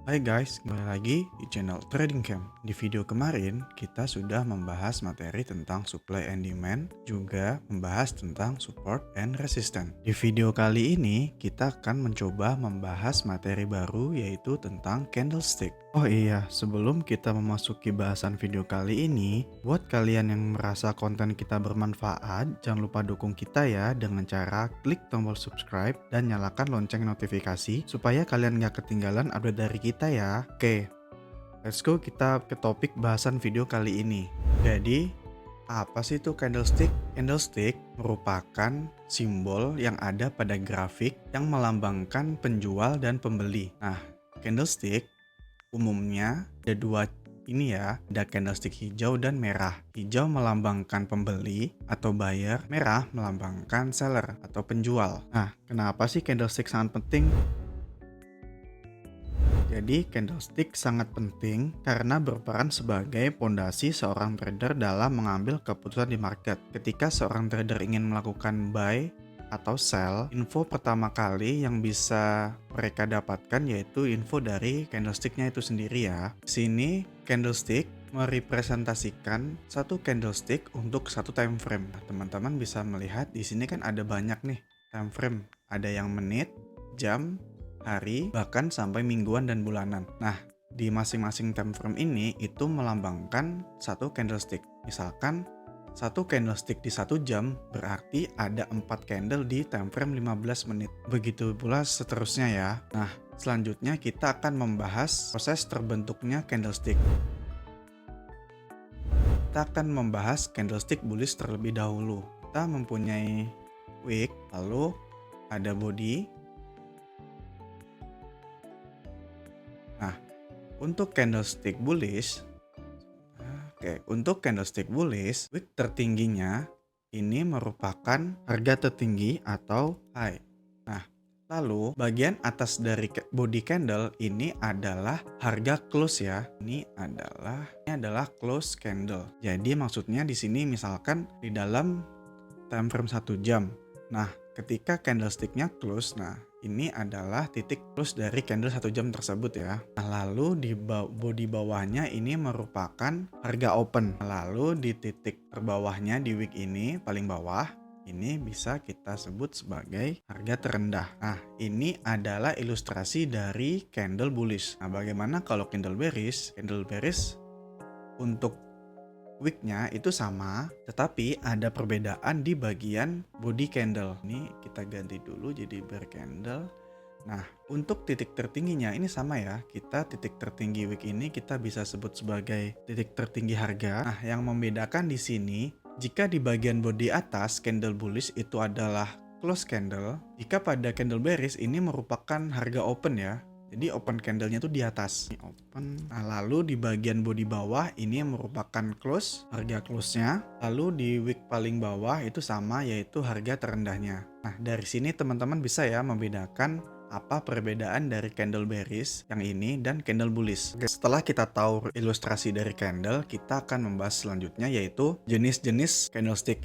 Hai guys, kembali lagi di channel Trading Camp. Di video kemarin, kita sudah membahas materi tentang supply and demand, juga membahas tentang support and resistance. Di video kali ini, kita akan mencoba membahas materi baru yaitu tentang candlestick. Oh iya, sebelum kita memasuki bahasan video kali ini, buat kalian yang merasa konten kita bermanfaat, jangan lupa dukung kita ya dengan cara klik tombol subscribe dan nyalakan lonceng notifikasi supaya kalian nggak ketinggalan update dari kita ya. Oke, let's go kita ke topik bahasan video kali ini. Jadi, apa sih itu candlestick? Candlestick merupakan simbol yang ada pada grafik yang melambangkan penjual dan pembeli. Nah, candlestick umumnya ada dua ini ya, ada candlestick hijau dan merah. Hijau melambangkan pembeli atau buyer, merah melambangkan seller atau penjual. Nah, kenapa sih candlestick sangat penting? Jadi, candlestick sangat penting karena berperan sebagai pondasi seorang trader dalam mengambil keputusan di market. Ketika seorang trader ingin melakukan buy atau sell, info pertama kali yang bisa mereka dapatkan yaitu info dari candlesticknya itu sendiri ya. Di sini candlestick merepresentasikan satu candlestick untuk satu time frame. Nah, teman-teman bisa melihat di sini kan ada banyak nih time frame. Ada yang menit, jam, hari, bahkan sampai mingguan dan bulanan. Nah, di masing-masing time frame ini itu melambangkan satu candlestick. Misalkan satu candlestick di 1 jam berarti ada 4 candle di time frame 15 menit. Begitu pula seterusnya ya. Nah, selanjutnya kita akan membahas proses terbentuknya candlestick. Kita akan membahas candlestick bullish terlebih dahulu. Kita mempunyai wick, lalu ada body. Nah, untuk candlestick bullish, untuk candlestick bullish, wick tertingginya ini merupakan harga tertinggi atau high. Nah, lalu bagian atas dari body candle ini adalah harga close ya. Ini adalah close candle. Jadi maksudnya di sini misalkan di dalam time frame 1 jam. Nah, ketika candlesticknya close, nah ini adalah titik close dari candle 1 jam tersebut ya. Nah, lalu di body bawahnya ini merupakan harga open. Lalu di titik terbawahnya di wick ini paling bawah ini bisa kita sebut sebagai harga terendah. Nah, ini adalah ilustrasi dari candle bullish. Nah, bagaimana kalau candle bearish? Candle bearish untuk wicknya itu sama, tetapi ada perbedaan di bagian body candle. Ini kita ganti dulu jadi bear candle. Nah, untuk titik tertingginya ini sama ya. Kita titik tertinggi wick ini kita bisa sebut sebagai titik tertinggi harga. Nah, yang membedakan di sini, jika di bagian body atas candle bullish itu adalah close candle, jika pada candle bearish ini merupakan harga open ya. Jadi open candlenya tuh di atas. Ini open. Nah, lalu di bagian body bawah ini merupakan close, harga close-nya. Lalu di wick paling bawah itu sama yaitu harga terendahnya. Nah, dari sini teman-teman bisa ya membedakan apa perbedaan dari candle bearish yang ini dan candle bullish. Setelah kita tahu ilustrasi dari candle, kita akan membahas selanjutnya yaitu jenis-jenis candlestick.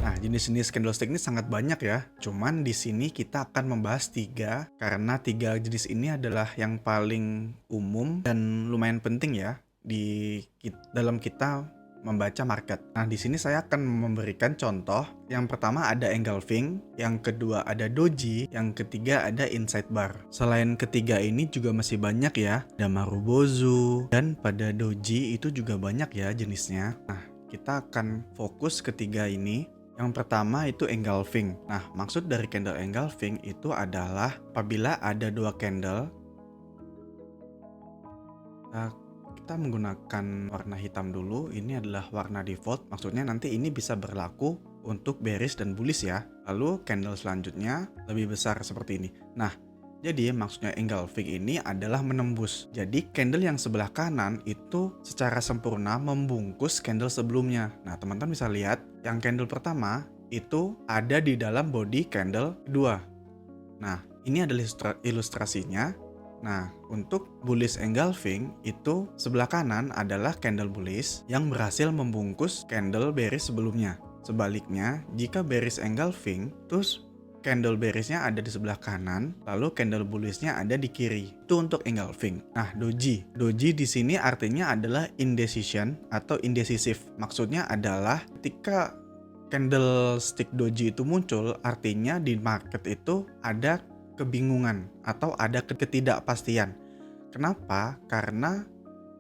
Nah, jenis-jenis candlestick ini sangat banyak ya. Cuman di sini kita akan membahas 3 karena 3 jenis ini adalah yang paling umum dan lumayan penting ya dalam kita membaca market. Nah, di sini saya akan memberikan contoh. Yang pertama ada engulfing, yang kedua ada doji, yang ketiga ada inside bar. Selain ketiga ini juga masih banyak ya. Ada marubozu dan pada doji itu juga banyak ya jenisnya. Nah, kita akan fokus ketiga ini. Yang pertama itu engulfing. Nah, maksud dari candle engulfing itu adalah apabila ada 2 candle, kita menggunakan warna hitam dulu. Ini adalah warna default, maksudnya nanti ini bisa berlaku untuk bearish dan bullish ya. Lalu candle selanjutnya lebih besar seperti ini. Nah, jadi maksudnya engulfing ini adalah menembus. Jadi candle yang sebelah kanan itu secara sempurna membungkus candle sebelumnya. Nah, teman-teman bisa lihat yang candle pertama itu ada di dalam body candle kedua. Nah, ini adalah ilustrasinya. Nah, untuk bullish engulfing itu sebelah kanan adalah candle bullish yang berhasil membungkus candle bearish sebelumnya. Sebaliknya, jika bearish engulfing terus candle bearish-nya ada di sebelah kanan, lalu candle bullish-nya ada di kiri. Itu untuk engulfing. Nah, doji. Doji di sini artinya adalah indecision atau indecisive. Maksudnya adalah ketika candlestick doji itu muncul, artinya di market itu ada kebingungan atau ada ketidakpastian. Kenapa? Karena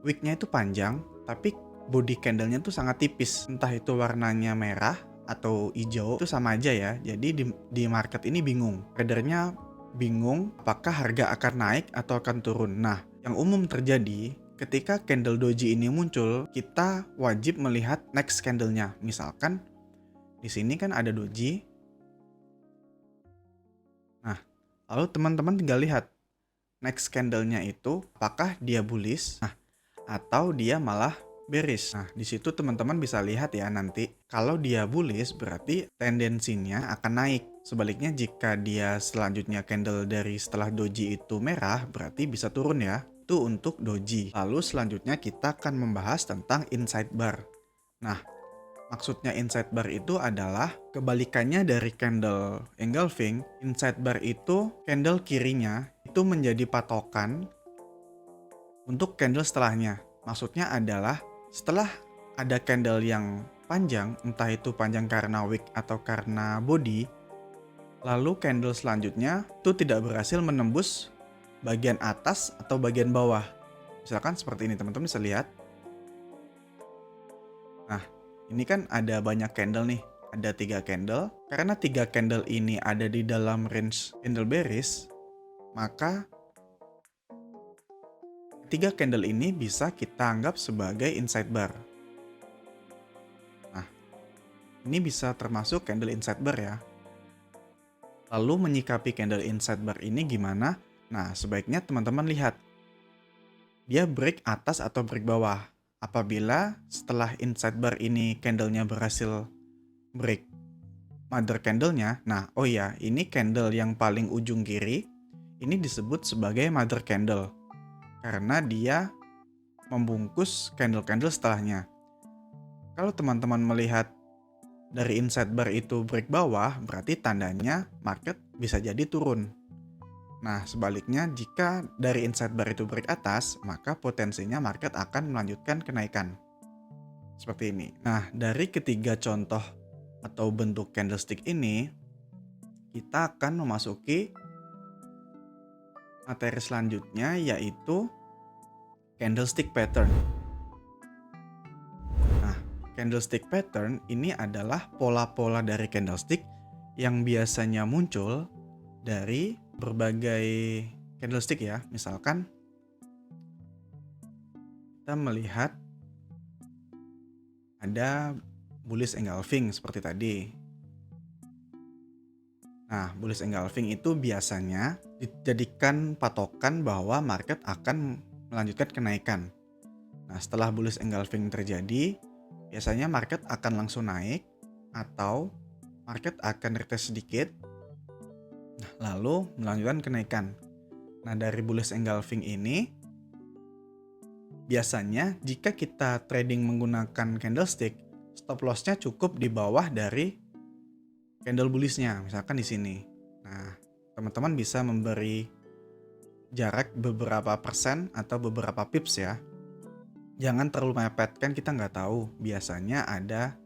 wick-nya itu panjang, tapi body candle-nya tuh sangat tipis. Entah itu warnanya merah atau hijau, itu sama aja ya. Jadi di market ini bingung. Tradernya bingung apakah harga akan naik atau akan turun. Nah, yang umum terjadi ketika candle doji ini muncul, kita wajib melihat next candle-nya. Misalkan di sini kan ada doji. Nah, lalu teman-teman tinggal lihat next candle-nya itu apakah dia bullish, atau dia malah bearish. Nah, di situ teman-teman bisa lihat ya nanti. Kalau dia bullish berarti tendensinya akan naik. Sebaliknya jika dia selanjutnya candle dari setelah doji itu merah, berarti bisa turun ya. Itu untuk doji. Lalu selanjutnya kita akan membahas tentang inside bar. Nah, maksudnya inside bar itu adalah kebalikannya dari candle engulfing. Inside bar itu candle kirinya itu menjadi patokan untuk candle setelahnya. Maksudnya adalah setelah ada candle yang panjang, entah itu panjang karena wick atau karena body, lalu candle selanjutnya itu tidak berhasil menembus bagian atas atau bagian bawah. Misalkan seperti ini, teman-teman bisa lihat. Nah, ini kan ada banyak candle nih. Ada 3 candle. Karena 3 candle ini ada di dalam range candle bearish, maka 3 candle ini bisa kita anggap sebagai inside bar. Nah, ini bisa termasuk candle inside bar ya. Lalu menyikapi candle inside bar ini gimana? Nah, sebaiknya teman-teman lihat. Dia break atas atau break bawah. Apabila setelah inside bar ini candlenya berhasil break mother candlenya, nah ini candle yang paling ujung kiri, ini disebut sebagai mother candle. Karena dia membungkus candle-candle setelahnya. Kalau teman-teman melihat dari inside bar itu break bawah, berarti tandanya market bisa jadi turun. Nah, sebaliknya jika dari inside bar itu break atas, maka potensinya market akan melanjutkan kenaikan. Seperti ini. Nah, dari ketiga contoh atau bentuk candlestick ini, kita akan memasuki materi selanjutnya, yaitu candlestick pattern. Nah, candlestick pattern ini adalah pola-pola dari candlestick yang biasanya muncul dari berbagai candlestick ya. Misalkan kita melihat ada bullish engulfing seperti tadi. Nah, bullish engulfing itu biasanya dijadikan patokan bahwa market akan melanjutkan kenaikan. Nah, setelah bullish engulfing terjadi, biasanya market akan langsung naik atau market akan retest sedikit, lalu melanjutkan kenaikan. Nah, dari bullish engulfing ini, biasanya jika kita trading menggunakan candlestick, stop loss-nya cukup di bawah dari candle bullish-nya, misalkan di sini. Nah, teman-teman bisa memberi jarak beberapa persen atau beberapa pips ya. Jangan terlalu mepet, kan kita nggak tahu. Biasanya ada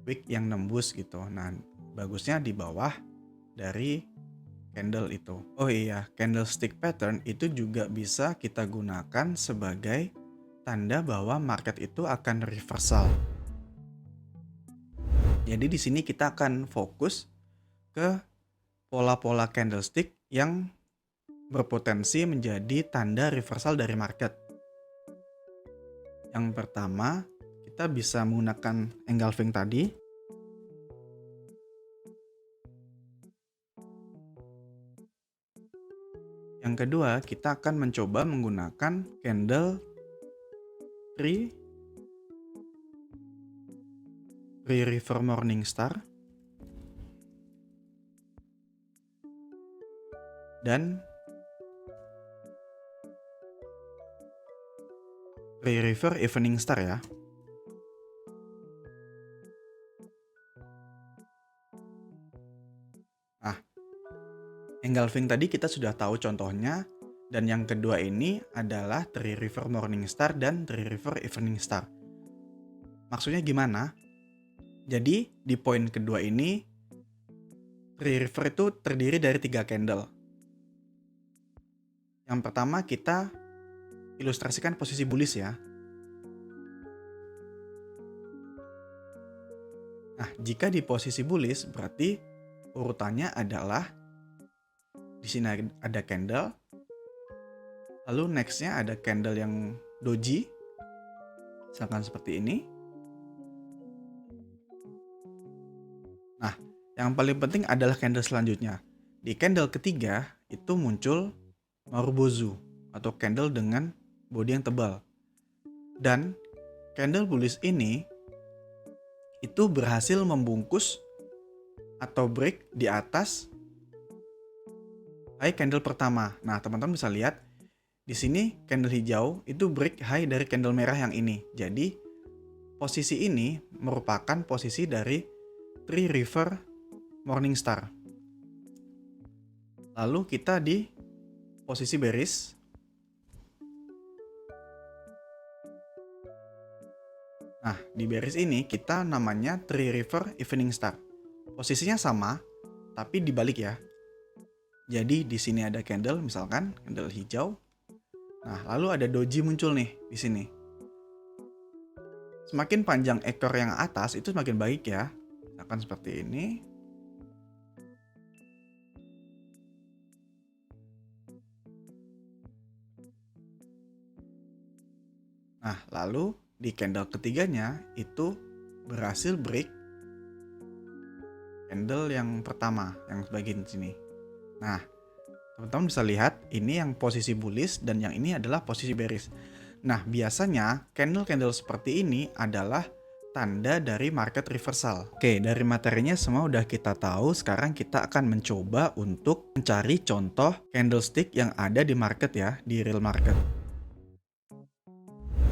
wick yang nembus gitu. Nah, bagusnya di bawah dari candle itu. Oh iya, candlestick pattern itu juga bisa kita gunakan sebagai tanda bahwa market itu akan reversal. Jadi di sini kita akan fokus ke pola-pola candlestick yang berpotensi menjadi tanda reversal dari market. Yang pertama, kita bisa menggunakan engulfing tadi. Yang kedua, kita akan mencoba menggunakan candle pre-river morning star dan pre-river evening star ya. Nah, Engulfing tadi kita sudah tahu contohnya, dan yang kedua ini adalah Three River Morningstar dan Three River Evening Star. Maksudnya gimana? Jadi di poin kedua ini, Three River itu terdiri dari 3 candle. Yang pertama kita ilustrasikan posisi bullish ya. Nah, jika di posisi bullish berarti urutannya adalah di sini ada candle, lalu nextnya ada candle yang doji, misalkan seperti ini. Nah, yang paling penting adalah candle selanjutnya. Di candle ketiga itu muncul Marubozu atau candle dengan body yang tebal. Dan candle bullish ini itu berhasil membungkus atau break di atas high candle pertama. Nah, teman-teman bisa lihat di sini candle hijau itu break high dari candle merah yang ini. Jadi posisi ini merupakan posisi dari Three River Morningstar. Lalu kita di posisi bearish. Nah, di bearish ini kita namanya Three River Evening Star. Posisinya sama, tapi dibalik ya. Jadi di sini ada candle, misalkan candle hijau. Nah, lalu ada doji muncul nih di sini. Semakin panjang ekor yang atas itu semakin baik ya. Misalkan seperti ini. Nah, lalu di candle ketiganya itu berhasil break candle yang pertama, yang bagian sini. Nah, teman-teman bisa lihat ini yang posisi bullish dan yang ini adalah posisi bearish. Nah, biasanya candle-candle seperti ini adalah tanda dari market reversal. Oke, dari materinya semua udah kita tahu. Sekarang kita akan mencoba untuk mencari contoh candlestick yang ada di market ya, di real market.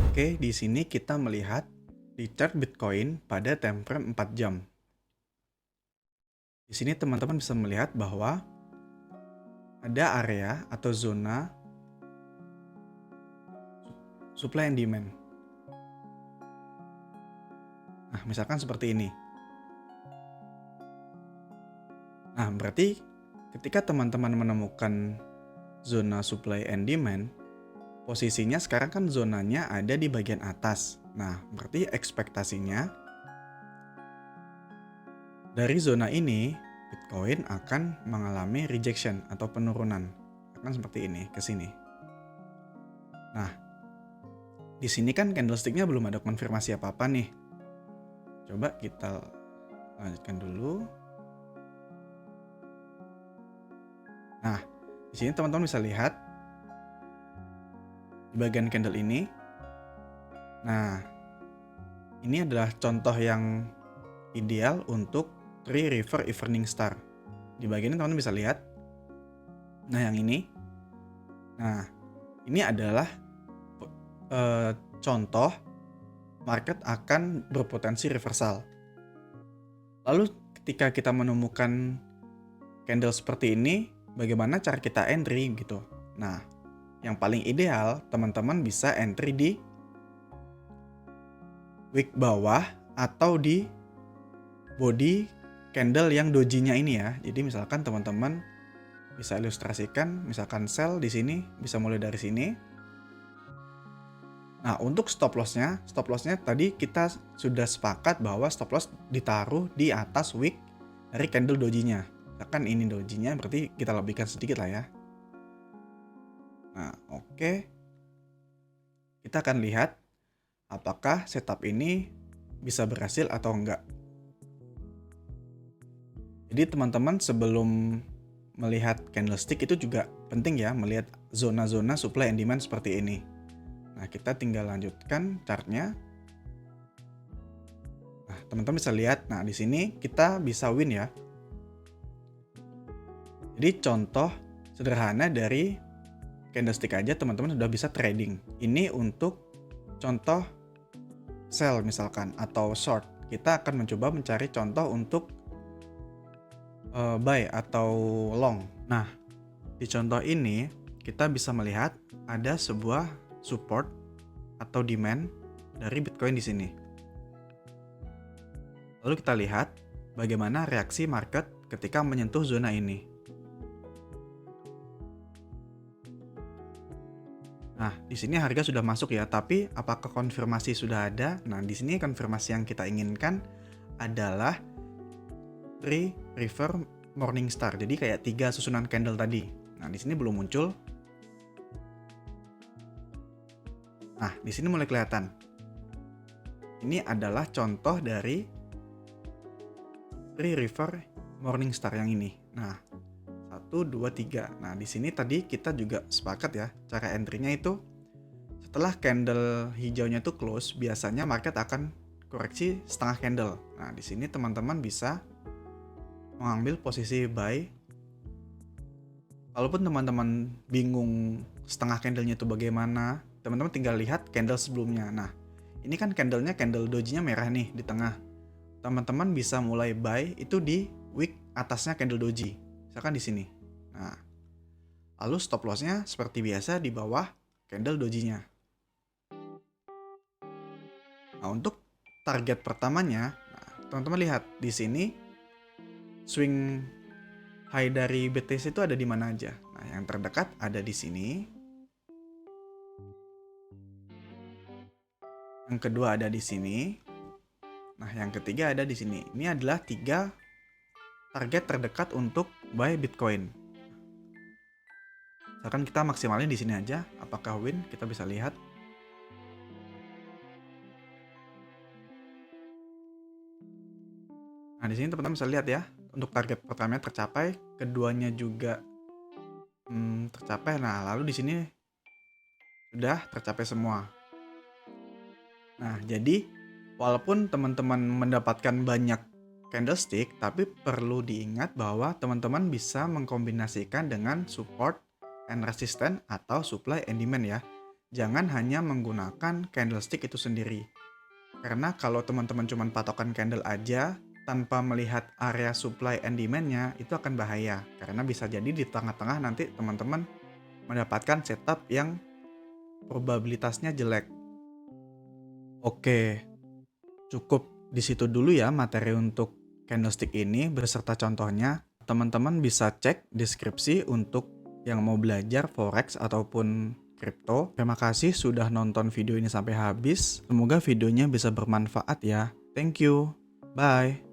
Oke, di sini kita melihat di chart Bitcoin pada time frame 4 jam. Di sini teman-teman bisa melihat bahwa ada area atau zona supply and demand. Nah, misalkan seperti ini. Nah, berarti ketika teman-teman menemukan zona supply and demand, posisinya sekarang kan zonanya ada di bagian atas. Nah, berarti ekspektasinya dari zona ini Bitcoin akan mengalami rejection atau penurunan. Akan seperti ini ke sini. Nah, di sini kan candlesticknya belum ada konfirmasi apa-apa nih. Coba kita lanjutkan dulu. Nah, di sini teman-teman bisa lihat di bagian candle ini. Nah, ini adalah contoh yang ideal untuk Three River Evening Star. Di bagian ini teman-teman bisa lihat. Nah, yang ini. Nah, ini adalah contoh market akan berpotensi reversal. Lalu ketika kita menemukan candle seperti ini, bagaimana cara kita entry gitu. Nah, yang paling ideal teman-teman bisa entry di wick bawah atau di body candle yang dojinya ini ya. Jadi misalkan teman-teman bisa ilustrasikan, misalkan sell di sini bisa mulai dari sini. Nah, untuk stop lossnya tadi kita sudah sepakat bahwa stop loss ditaruh di atas wick dari candle dojinya. Misalkan ini dojinya, berarti kita lebihkan sedikit lah ya. Nah, oke. Kita akan lihat apakah setup ini bisa berhasil atau enggak. Jadi teman-teman sebelum melihat candlestick itu juga penting ya, melihat zona-zona supply and demand seperti ini. Nah, kita tinggal lanjutkan chartnya. Nah, teman-teman bisa lihat, nah di sini kita bisa win ya. Jadi contoh sederhana dari candlestick aja teman-teman sudah bisa trading. Ini untuk contoh sell misalkan atau short. Kita akan mencoba mencari contoh untuk buy atau long. Nah, Di contoh ini, kita bisa melihat ada sebuah support atau demand dari Bitcoin di sini. Lalu kita lihat bagaimana reaksi market ketika menyentuh zona ini. Nah, di sini harga sudah masuk ya, tapi apakah konfirmasi sudah ada? Nah, di sini konfirmasi yang kita inginkan adalah 3 river morning star. Jadi kayak 3 susunan candle tadi. Nah, di sini belum muncul. Nah, di sini mulai kelihatan. Ini adalah contoh dari 3 river morning star yang ini. Nah, 1, 2, 3. Nah, di sini tadi kita juga sepakat ya, cara entry-nya itu setelah candle hijaunya itu close, biasanya market akan koreksi setengah candle. Nah, di sini teman-teman bisa mengambil posisi buy. Walaupun teman-teman bingung setengah candlenya itu bagaimana, teman-teman tinggal lihat candle sebelumnya. Nah, ini kan candlenya, candle doji-nya merah nih di tengah. Teman-teman bisa mulai buy itu di wick atasnya candle doji. Misalkan di sini. Nah, lalu stop loss-nya seperti biasa di bawah candle doji-nya. Nah, untuk target pertamanya, teman-teman lihat di sini swing high dari BTC itu ada di mana aja. Nah, yang terdekat ada di sini. Yang kedua ada di sini. Nah, yang ketiga ada di sini. Ini adalah 3 target terdekat untuk buy Bitcoin. Misalkan kita maksimalin di sini aja, apakah win? Kita bisa lihat. Nah, di sini teman-teman bisa lihat ya, untuk target pertamanya tercapai, keduanya juga tercapai. Nah, lalu di sini sudah tercapai semua. Nah, jadi walaupun teman-teman mendapatkan banyak candlestick, tapi perlu diingat bahwa teman-teman bisa mengkombinasikan dengan support and resistance atau supply and demand ya. Jangan hanya menggunakan candlestick itu sendiri. Karena kalau teman-teman cuma patokan candle aja, tanpa melihat area supply and demand-nya, itu akan bahaya. Karena bisa jadi di tengah-tengah nanti teman-teman mendapatkan setup yang probabilitasnya jelek. Oke, cukup di situ dulu ya materi untuk candlestick ini beserta contohnya. Teman-teman bisa cek deskripsi untuk yang mau belajar forex ataupun kripto. Terima kasih sudah nonton video ini sampai habis. Semoga videonya bisa bermanfaat ya. Thank you. Bye.